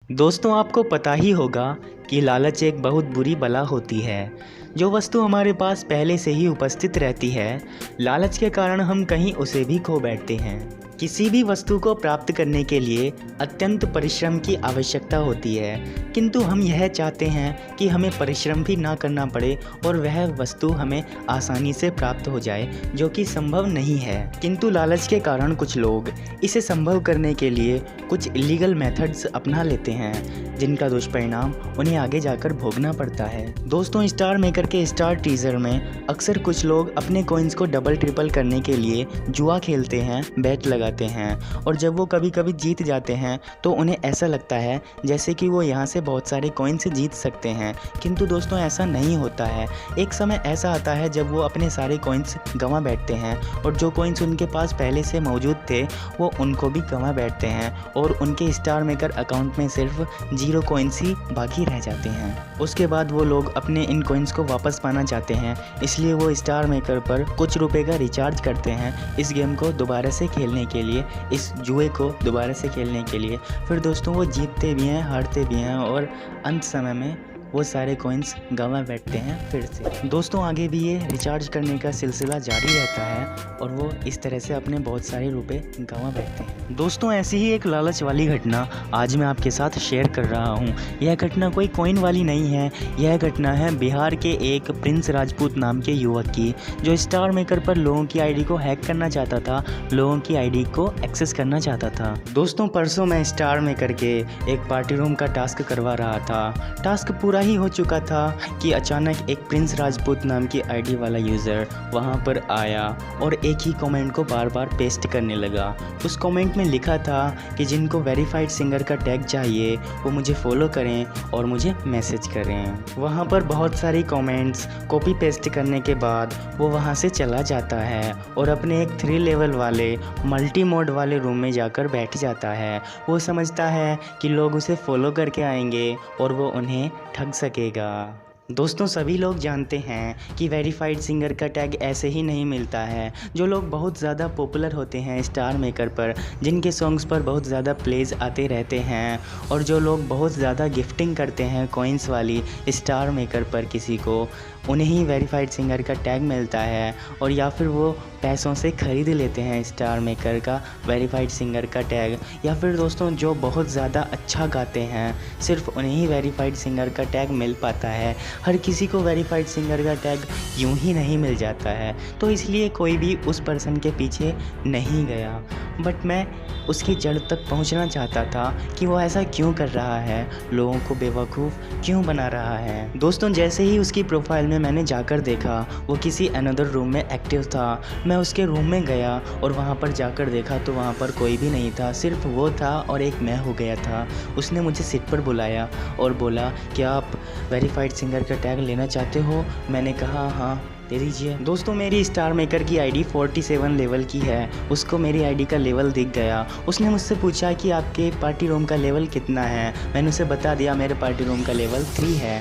दोस्तों आपको पता ही होगा कि लालच एक बहुत बुरी बला होती है। जो वस्तु हमारे पास पहले से ही उपस्थित रहती है, लालच के कारण हम कहीं उसे भी खो बैठते हैं। किसी भी वस्तु को प्राप्त करने के लिए अत्यंत परिश्रम की आवश्यकता होती है, किंतु हम यह चाहते हैं कि हमें परिश्रम भी ना करना पड़े और वह वस्तु हमें आसानी से प्राप्त हो जाए, जो कि संभव नहीं है। किंतु लालच के कारण कुछ लोग इसे संभव करने के लिए कुछ इलीगल मेथड्स अपना लेते हैं, जिनका दुष्परिणाम उन्हें आगे जाकर भोगना पड़ता है। दोस्तों, स्टार मेकर के स्टार टीजर में अक्सर कुछ लोग अपने कॉइन्स को डबल ट्रिपल करने के लिए जुआ खेलते हैं, बेट लगाते हैं, और जब वो कभी कभी जीत जाते हैं तो उन्हें ऐसा लगता है जैसे कि वो यहाँ से बहुत सारे कॉइन्स जीत सकते हैं। किंतु दोस्तों ऐसा नहीं होता है। एक समय ऐसा आता है जब वो अपने सारे कॉइन्स गंवा बैठते हैं और जो कॉइन्स उनके पास पहले से मौजूद थे वो उनको भी गंवा बैठते हैं और उनके स्टार मेकर अकाउंट में सिर्फ 0 कॉइन्स ही बाकी रह जाते हैं। उसके बाद वो लोग अपने इन कॉइन्स को वापस पाना चाहते हैं, इसलिए वो स्टार मेकर पर कुछ रुपए का रिचार्ज करते हैं इस गेम को दोबारा से खेलने के लिए, इस जुए को दोबारा से खेलने के लिए। फिर दोस्तों वो जीतते भी हैं, हारते भी हैं और अंत समय में वो सारे कॉइन्स गंवा बैठते हैं फिर से। दोस्तों आगे भी ये रिचार्ज करने का सिलसिला जारी रहता है और वो इस तरह से अपने बहुत सारे रुपए गंवा बैठते हैं। दोस्तों ऐसी ही एक लालच वाली घटना आज मैं आपके साथ शेयर कर रहा हूँ। यह घटना कोई कॉइन वाली नहीं है, यह घटना है बिहार के एक प्रिंस राजपूत नाम के युवक की, जो स्टार मेकर पर लोगों की आईडी को हैक करना चाहता था, लोगों की आईडी को एक्सेस करना चाहता था। दोस्तों परसों मैं स्टार मेकर के एक पार्टी रूम का टास्क करवा रहा था। टास्क पूरा ही हो चुका था कि अचानक एक प्रिंस राजपूत नाम की आईडी वाला यूज़र वहां पर आया और एक ही कमेंट को बार बार पेस्ट करने लगा। उस कमेंट में लिखा था कि जिनको वेरीफाइड सिंगर का टैग चाहिए वो मुझे फॉलो करें और मुझे मैसेज करें। वहां पर बहुत सारी कमेंट्स कॉपी पेस्ट करने के बाद वो वहां से चला जाता है और अपने एक 3 लेवल वाले मल्टी मोड वाले रूम में जाकर बैठ जाता है। वो समझता है कि लोग उसे फॉलो करके आएंगे और वो उन्हें ठग सकेगा। दोस्तों सभी लोग जानते हैं कि वेरीफाइड सिंगर का टैग ऐसे ही नहीं मिलता है। जो लोग बहुत ज़्यादा पॉपुलर होते हैं स्टार मेकर पर, जिनके सॉन्ग्स पर बहुत ज़्यादा प्लेज आते रहते हैं और जो लोग बहुत ज़्यादा गिफ्टिंग करते हैं कॉइन्स वाली स्टार मेकर पर किसी को, उन्हें ही वेरीफाइड सिंगर का टैग मिलता है और या फिर वो पैसों से ख़रीद लेते हैं स्टार मेकर का वेरीफाइड सिंगर का टैग। या फिर दोस्तों जो बहुत ज़्यादा अच्छा गाते हैं सिर्फ उन्हें ही वेरीफाइड सिंगर का टैग मिल पाता है। हर किसी को वेरीफाइड सिंगर का टैग यूं ही नहीं मिल जाता है, तो इसलिए कोई भी उस पर्सन के पीछे नहीं गया। बट मैं उसकी जड़ तक पहुंचना चाहता था कि वो ऐसा क्यों कर रहा है, लोगों को बेवकूफ़ क्यों बना रहा है। दोस्तों जैसे ही उसकी प्रोफाइल में मैंने जाकर देखा वो किसी अनदर रूम में एक्टिव था। मैं उसके रूम में गया और वहाँ पर जाकर देखा तो वहाँ पर कोई भी नहीं था, सिर्फ वो था और एक मैं हो गया था। उसने मुझे सीट पर बुलाया और बोला कि आप वेरीफाइड सिंगर का टैग लेना चाहते हो। मैंने कहा हाँ दे दीजिए। दोस्तों मेरी स्टार मेकर की आईडी 47 लेवल की है। उसको मेरी आईडी का लेवल दिख गया। उसने मुझसे पूछा कि आपके पार्टी रूम का लेवल कितना है। मैंने उसे बता दिया मेरे पार्टी रूम का लेवल 3 है।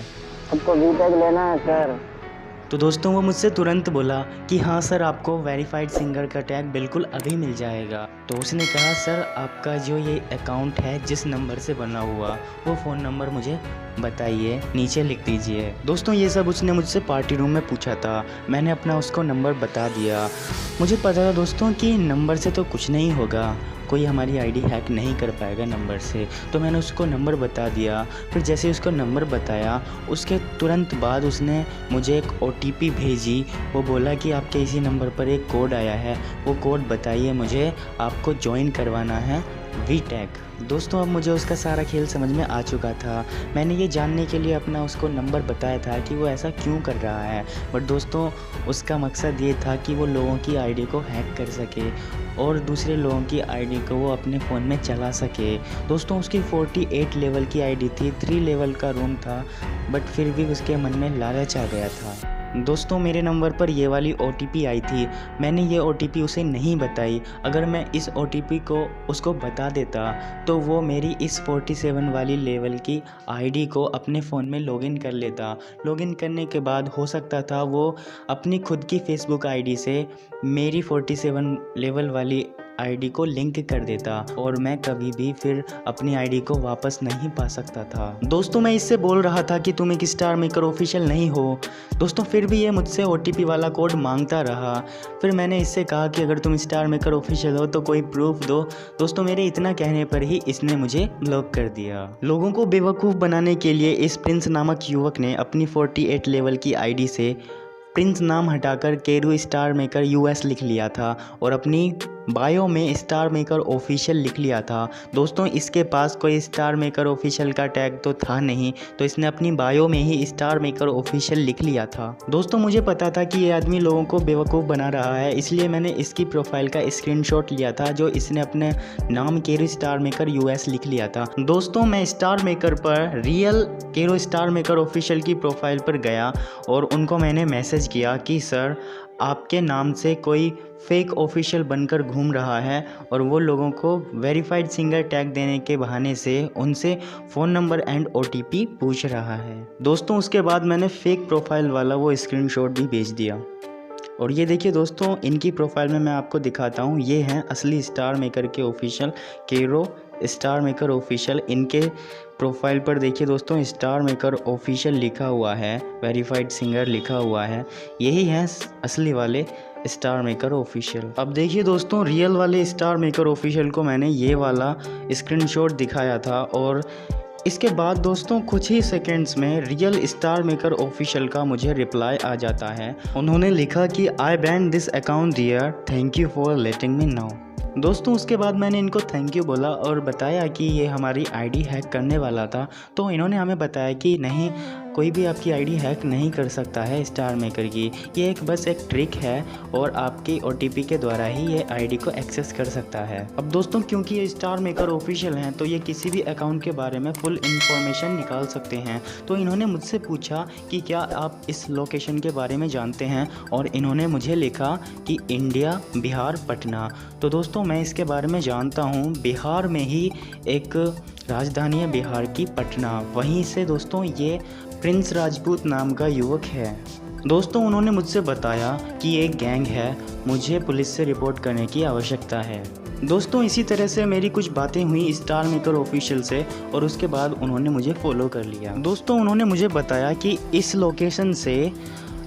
आपको वी टैग लेना है सर? तो दोस्तों वो मुझसे तुरंत बोला कि हाँ सर आपको वेरीफाइड सिंगर का टैग बिल्कुल अभी मिल जाएगा। तो उसने कहा सर आपका जो ये अकाउंट है जिस नंबर से बना हुआ वो फ़ोन नंबर मुझे बताइए, नीचे लिख दीजिए। दोस्तों ये सब उसने मुझसे पार्टी रूम में पूछा था। मैंने अपना उसको नंबर बता दिया। मुझे पता था दोस्तों कि नंबर से तो कुछ नहीं होगा, कोई हमारी आईडी हैक नहीं कर पाएगा नंबर से, तो मैंने उसको नंबर बता दिया। फिर जैसे उसको नंबर बताया उसके तुरंत बाद उसने मुझे एक OTP भेजी। वो बोला कि आपके इसी नंबर पर एक कोड आया है, वो कोड बताइए मुझे, आपको ज्वाइन करवाना है वी टैग। दोस्तों अब मुझे उसका सारा खेल समझ में आ चुका था। मैंने ये जानने के लिए अपना उसको नंबर बताया था कि वो ऐसा क्यों कर रहा है, बट दोस्तों उसका मकसद ये था कि वो लोगों की आईडी को हैक कर सके और दूसरे लोगों की आईडी को वो अपने फ़ोन में चला सके। दोस्तों उसकी 48 लेवल की आईडी थी, 3 लेवल का रूम था, बट फिर भी उसके मन में लालच आ गया था। दोस्तों मेरे नंबर पर ये वाली OTP आई थी। मैंने ये OTP उसे नहीं बताई। अगर मैं इस OTP को उसको बता देता तो वो मेरी इस 47 वाली लेवल की आईडी को अपने फ़ोन में लॉगिन कर लेता। लॉगिन करने के बाद हो सकता था वो अपनी खुद की फेसबुक आईडी से मेरी 47 लेवल वाली आईडी को लिंक कर देता और मैं कभी भी फिर अपनी आईडी को वापस नहीं पा सकता था। दोस्तों मैं इससे बोल रहा था कि तुम एक स्टार मेकर ऑफिशियल नहीं हो दोस्तों, फिर भी ये मुझसे OTP वाला कोड मांगता रहा। फिर मैंने इससे कहा कि अगर तुम स्टार मेकर ऑफिशियल हो तो कोई प्रूफ दो। दोस्तों मेरे इतना कहने पर ही इसने मुझे ब्लॉक कर दिया। लोगों को बेवकूफ़ बनाने के लिए इस प्रिंस नामक युवक ने अपनी 48 लेवल की आईडी से प्रिंस नाम हटाकर केरू स्टार मेकर US लिख लिया था और अपनी बायो में स्टार मेकर ऑफिशियल लिख लिया था। दोस्तों इसके पास कोई स्टार मेकर ऑफिशियल का टैग तो था नहीं, तो इसने अपनी बायो में ही स्टार मेकर ऑफिशियल लिख लिया था। दोस्तों मुझे पता था कि ये आदमी लोगों को बेवकूफ़ बना रहा है, इसलिए मैंने इसकी प्रोफाइल का स्क्रीनशॉट लिया था जो इसने अपने नाम केरू स्टार मेकर US लिख लिया था। दोस्तों मैं स्टार मेकर पर रियल केरू स्टार मेकर ऑफिशियल की प्रोफाइल पर गया और उनको मैंने मैसेज किया कि सर आपके नाम से कोई फेक ऑफिशियल बनकर घूम रहा है और वो लोगों को वेरीफाइड सिंगर टैग देने के बहाने से उनसे फ़ोन नंबर एंड OTP पूछ रहा है। दोस्तों उसके बाद मैंने फेक प्रोफाइल वाला वो स्क्रीनशॉट भी भेज दिया और ये देखिए दोस्तों इनकी प्रोफाइल में मैं आपको दिखाता हूँ, ये हैं असली स्टार मेकर के ऑफिशियल केरो स्टार मेकर ऑफिशियल। इनके प्रोफाइल पर देखिए दोस्तों स्टार मेकर ऑफिशियल लिखा हुआ है, वेरीफाइड सिंगर लिखा हुआ है, यही हैं असली वाले स्टार मेकर ऑफिशियल। अब देखिए दोस्तों रियल वाले स्टार मेकर ऑफिशियल को मैंने ये वाला स्क्रीनशॉट दिखाया था और इसके बाद दोस्तों कुछ ही सेकंड्स में रियल स्टार मेकर ऑफिशियल का मुझे रिप्लाई आ जाता है। उन्होंने लिखा कि I ban this account dear, thank you for letting me know. दोस्तों उसके बाद मैंने इनको थैंक यू बोला और बताया कि ये हमारी आईडी हैक करने वाला था, तो इन्होंने हमें बताया कि नहीं कोई भी आपकी आईडी हैक नहीं कर सकता है स्टार मेकर की, ये बस एक ट्रिक है और आपकी OTP के द्वारा ही ये आईडी को एक्सेस कर सकता है। अब दोस्तों क्योंकि ये स्टार मेकर ऑफिशियल हैं तो ये किसी भी अकाउंट के बारे में फुल इन्फॉर्मेशन निकाल सकते हैं। तो इन्होंने मुझसे पूछा कि क्या आप इस लोकेशन के बारे में जानते हैं और इन्होंने मुझे लिखा कि इंडिया बिहार पटना। तो दोस्तों मैं इसके बारे में जानता हूँ, बिहार में ही एक राजधानी है बिहार की पटना, वहीं से दोस्तों ये प्रिंस राजपूत नाम का युवक है। दोस्तों उन्होंने मुझसे बताया कि एक गैंग है, मुझे पुलिस से रिपोर्ट करने की आवश्यकता है। दोस्तों इसी तरह से मेरी कुछ बातें हुई स्टार मेकर ऑफिशियल से और उसके बाद उन्होंने मुझे फॉलो कर लिया। दोस्तों उन्होंने मुझे बताया कि इस लोकेशन से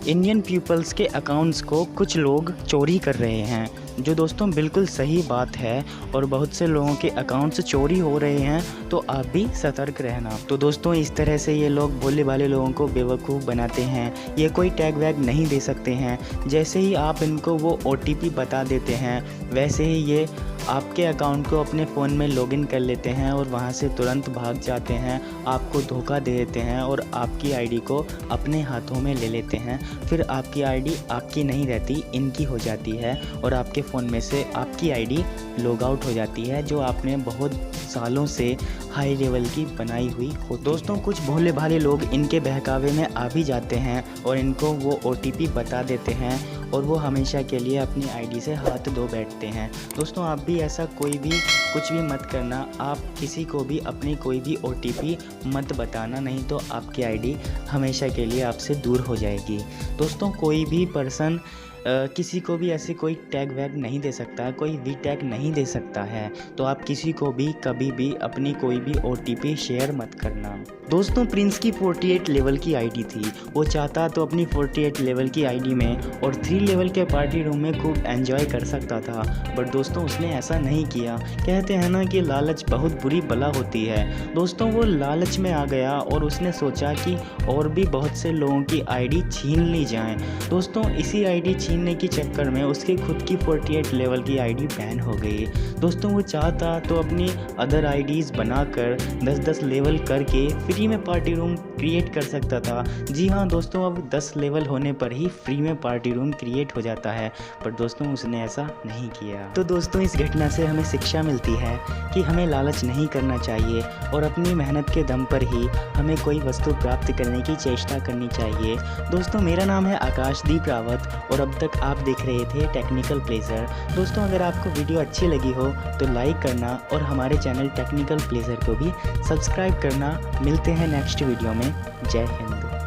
इंडियन पीपल्स के अकाउंट्स को कुछ लोग चोरी कर रहे हैं, जो दोस्तों बिल्कुल सही बात है और बहुत से लोगों के अकाउंट्स चोरी हो रहे हैं, तो आप भी सतर्क रहना। तो दोस्तों इस तरह से ये लोग भोले भाले लोगों को बेवकूफ़ बनाते हैं, ये कोई टैग वैग नहीं दे सकते हैं। जैसे ही आप इनको वो OTP बता देते हैं वैसे ही ये आपके अकाउंट को अपने फ़ोन में लॉगिन कर लेते हैं और वहाँ से तुरंत भाग जाते हैं, आपको धोखा दे देते हैं और आपकी आईडी को अपने हाथों में ले लेते हैं। फिर आपकी आईडी आपकी नहीं रहती, इनकी हो जाती है और आपके फ़ोन में से आपकी आईडी लॉग आउट हो जाती है जो आपने बहुत सालों से हाई लेवल की बनाई हुई हो। दोस्तों कुछ भोले भाले लोग इनके बहकावे में आ भी जाते हैं और इनको वो OTP बता देते हैं और वो हमेशा के लिए अपनी आईडी से हाथ धो बैठते हैं। दोस्तों आप भी ऐसा कोई भी कुछ भी मत करना, आप किसी को भी अपनी कोई भी OTP मत बताना, नहीं तो आपकी आईडी हमेशा के लिए आपसे दूर हो जाएगी। दोस्तों कोई भी पर्सन किसी को भी ऐसे कोई टैग वैग नहीं दे सकता है, कोई भी टैग नहीं दे सकता है, तो आप किसी को भी कभी भी अपनी कोई भी OTP शेयर मत करना। दोस्तों प्रिंस की 48 लेवल की आईडी थी, वो चाहता तो अपनी 48 लेवल की आईडी में और 3 लेवल के पार्टी रूम में खूब एंजॉय कर सकता था, बट दोस्तों उसने ऐसा नहीं किया। कहते हैं ना कि लालच बहुत बुरी बला होती है। दोस्तों वो लालच में आ गया और उसने सोचा कि और भी बहुत से लोगों की आईडी छीन ली जाए। दोस्तों इसी आईडी छीनने के चक्कर में उसकी खुद की 48 लेवल की आईडी बैन हो गई। दोस्तों वो चाहता तो अपनी अदर आईडीज़ बनाकर 10-10 लेवल करके फ्री में पार्टी रूम क्रिएट कर सकता था। जी हाँ दोस्तों, अब 10 लेवल होने पर ही फ्री में पार्टी रूम क्रिएट हो जाता है, पर दोस्तों उसने ऐसा नहीं किया। तो दोस्तों इस घटना से हमें शिक्षा मिलती है कि हमें लालच नहीं करना चाहिए और अपनी मेहनत के दम पर ही हमें कोई वस्तु प्राप्त करने की चेष्टा करनी चाहिए। दोस्तों मेरा नाम है आकाशदीप रावत और अब तक आप देख रहे थे टेक्निकल प्लेजर। दोस्तों अगर आपको वीडियो अच्छी लगी हो तो लाइक करना और हमारे चैनल टेक्निकल प्लेजर को भी सब्सक्राइब करना। मिलते हैं नेक्स्ट वीडियो में। जय हिंद।